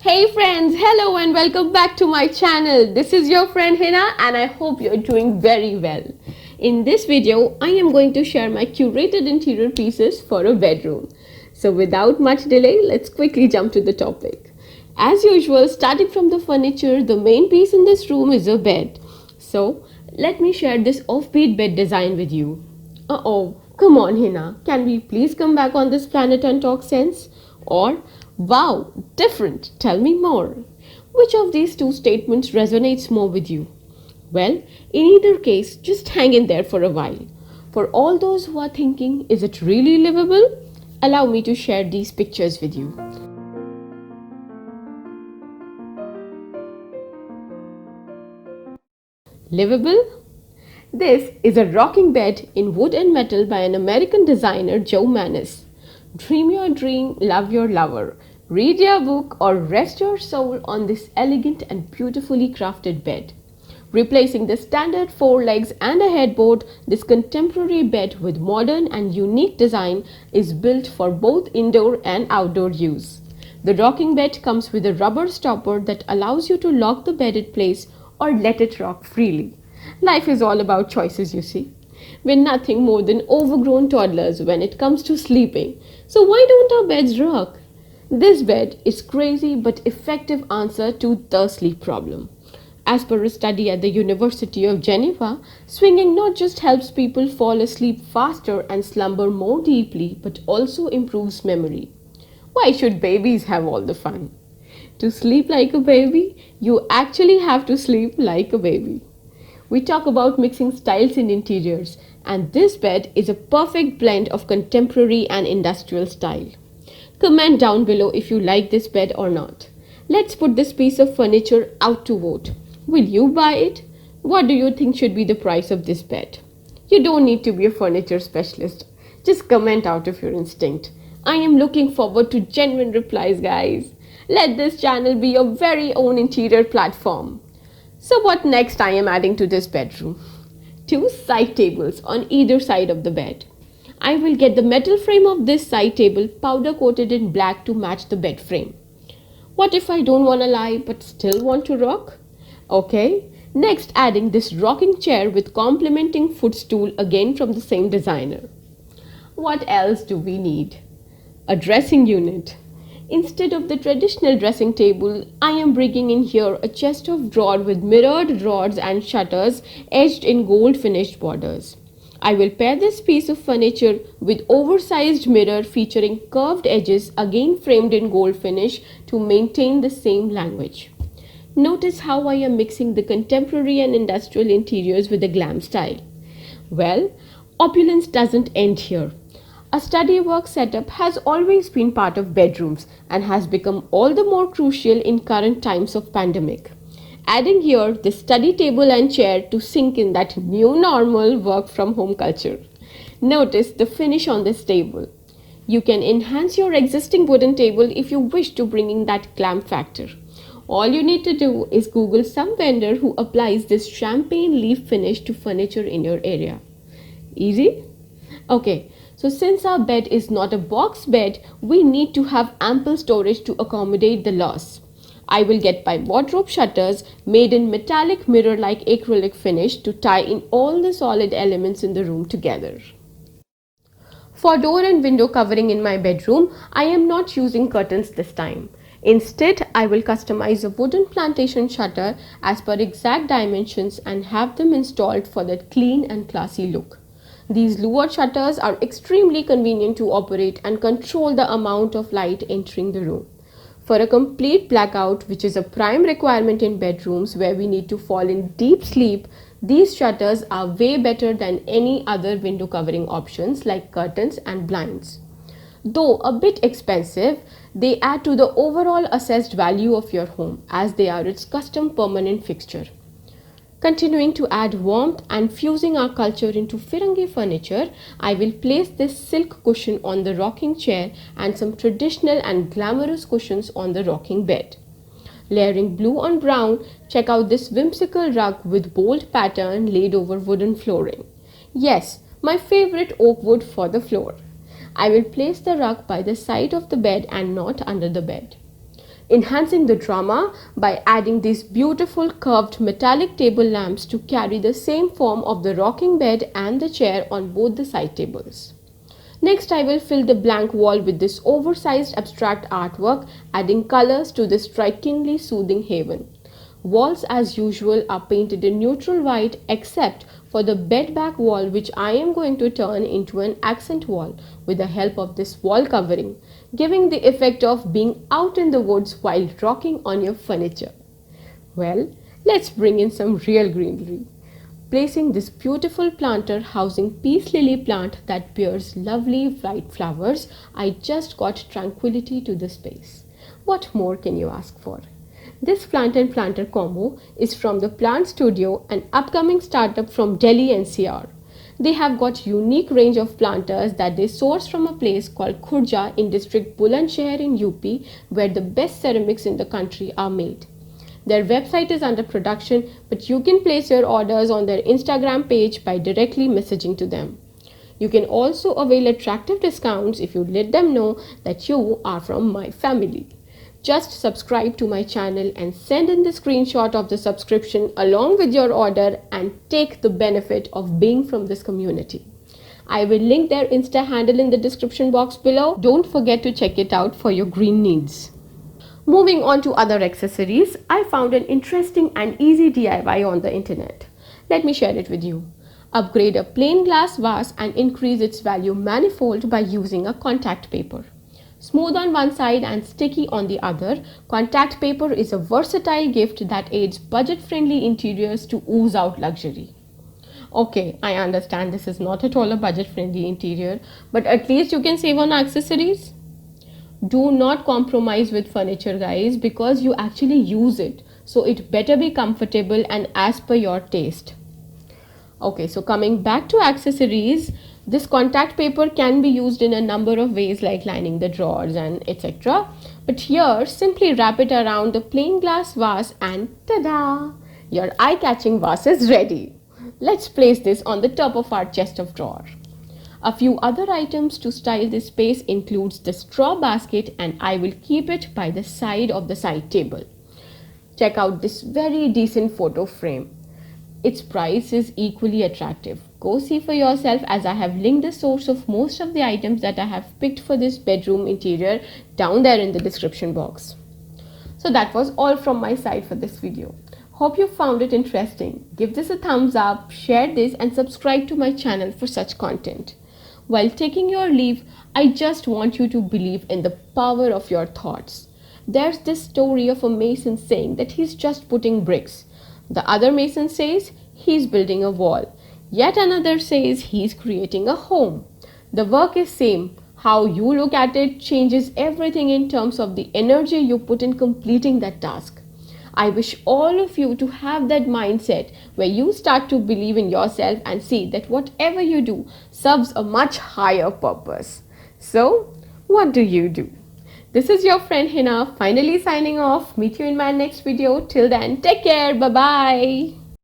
Hey friends, hello and welcome back to my channel. This is your friend Hina and I hope you're doing very well. In this video, I am going to share my curated interior pieces for a bedroom. So without much delay, let's quickly jump to the topic. As usual, starting from the furniture, the main piece in this room is a bed. So let me share this offbeat bed design with you. Uh-oh, come on Hina, can we please come back on this planet and talk sense? Or, wow, different, tell me more. Which of these two statements resonates more with you? Well, in either case, just hang in there for a while. For all those who are thinking, is it really livable? Allow me to share these pictures with you. Livable? This is a rocking bed in wood and metal by an American designer, Joe Maness. Dream your dream, love your lover. Read your book or rest your soul on this elegant and beautifully crafted bed. Replacing the standard four legs and a headboard, this contemporary bed with modern and unique design is built for both indoor and outdoor use. The rocking bed comes with a rubber stopper that allows you to lock the bed in place or let it rock freely. Life is all about choices, you see. We're nothing more than overgrown toddlers when it comes to sleeping. So why don't our beds rock? This bed is crazy but effective answer to the sleep problem. As per a study at the University of Geneva, swinging not just helps people fall asleep faster and slumber more deeply but also improves memory. Why should babies have all the fun? To sleep like a baby, you actually have to sleep like a baby. We talk about mixing styles in interiors, and this bed is a perfect blend of contemporary and industrial style. Comment down below if you like this bed or not. Let's put this piece of furniture out to vote. Will you buy it? What do you think should be the price of this bed? You don't need to be a furniture specialist. Just comment out of your instinct. I am looking forward to genuine replies, guys. Let this channel be your very own interior platform. So what next I am adding to this bedroom? Two side tables on either side of the bed. I will get the metal frame of this side table powder coated in black to match the bed frame. What if I don't want to lie but still want to rock? Okay, next adding this rocking chair with complementing footstool again from the same designer. What else do we need? A dressing unit. Instead of the traditional dressing table, I am bringing in here a chest of drawers with mirrored rods and shutters edged in gold finished borders. I will pair this piece of furniture with oversized mirror featuring curved edges again framed in gold finish to maintain the same language. Notice how I am mixing the contemporary and industrial interiors with a glam style. Well, opulence doesn't end here. A study work setup has always been part of bedrooms and has become all the more crucial in current times of pandemic. Adding here the study table and chair to sink in that new normal work from home culture. Notice the finish on this table. You can enhance your existing wooden table if you wish to bring in that glam factor. All you need to do is Google some vendor who applies this champagne leaf finish to furniture in your area. Easy? Okay, so since our bed is not a box bed, we need to have ample storage to accommodate the loss. I will get my wardrobe shutters made in metallic mirror-like acrylic finish to tie in all the solid elements in the room together. For door and window covering in my bedroom, I am not using curtains this time. Instead, I will customize a wooden plantation shutter as per exact dimensions and have them installed for that clean and classy look. These lower shutters are extremely convenient to operate and control the amount of light entering the room. For a complete blackout, which is a prime requirement in bedrooms where we need to fall in deep sleep, these shutters are way better than any other window covering options like curtains and blinds. Though a bit expensive, they add to the overall assessed value of your home as they are its custom permanent fixture. Continuing to add warmth and fusing our culture into Firangi furniture, I will place this silk cushion on the rocking chair and some traditional and glamorous cushions on the rocking bed. Layering blue on brown, check out this whimsical rug with bold pattern laid over wooden flooring. Yes, my favorite oak wood for the floor. I will place the rug by the side of the bed and not under the bed. enhancing the drama by adding these beautiful curved metallic table lamps to carry the same form of the rocking bed and the chair on both the side tables. Next, I will fill the blank wall with this oversized abstract artwork, adding colors to this strikingly soothing haven. Walls as usual are painted in neutral white except for the bed back wall, which I am going to turn into an accent wall with the help of this wall covering, giving the effect of being out in the woods while rocking on your furniture. Well, let's bring in some real greenery. Placing this beautiful planter housing peace lily plant that bears lovely white flowers, I just got tranquility to the space. What more can you ask for? This plant and planter combo is from the Plant Studio, an upcoming startup from Delhi NCR. They have got unique range of planters that they source from a place called Khurja in district Bulandshahr in UP, where the best ceramics in the country are made. Their website is under production, but you can place your orders on their Instagram page by directly messaging to them. You can also avail attractive discounts if you let them know that you are from my family. Just subscribe to my channel and send in the screenshot of the subscription along with your order and take the benefit of being from this community. I will link their Insta handle in the description box below. Don't forget to check it out for your green needs. Moving on to other accessories, I found an interesting and easy DIY on the internet. Let me share it with you. Upgrade a plain glass vase and increase its value manifold by using a contact paper. Smooth on one side and sticky on the other, contact paper is a versatile gift that aids budget-friendly interiors to ooze out luxury. Okay, I understand this is not at all a budget-friendly interior, but at least you can save on accessories. Do not compromise with furniture, guys, because you actually use it. So it better be comfortable and as per your taste. Okay, so coming back to accessories, this contact paper can be used in a number of ways like lining the drawers and etc. But here, simply wrap it around the plain glass vase and ta-da! Your eye-catching vase is ready. Let's place this on the top of our chest of drawers. A few other items to style this space includes the straw basket, and I will keep it by the side of the side table. Check out this very decent photo frame. Its price is equally attractive. Go see for yourself, as I have linked the source of most of the items that I have picked for this bedroom interior down there in the description box. So that was all from my side for this video. Hope you found it interesting. Give this a thumbs up, share this and subscribe to my channel for such content. While taking your leave, I just want you to believe in the power of your thoughts. There's this story of a mason saying that he's just putting bricks. The other mason says he's building a wall. Yet another says he's creating a home. The work is same. How you look at it changes everything in terms of the energy you put in completing that task. I wish all of you to have that mindset where you start to believe in yourself and see that whatever you do serves a much higher purpose. So, what do you do? This is your friend Hina finally signing off. Meet you in my next video. Till then, take care. Bye-bye.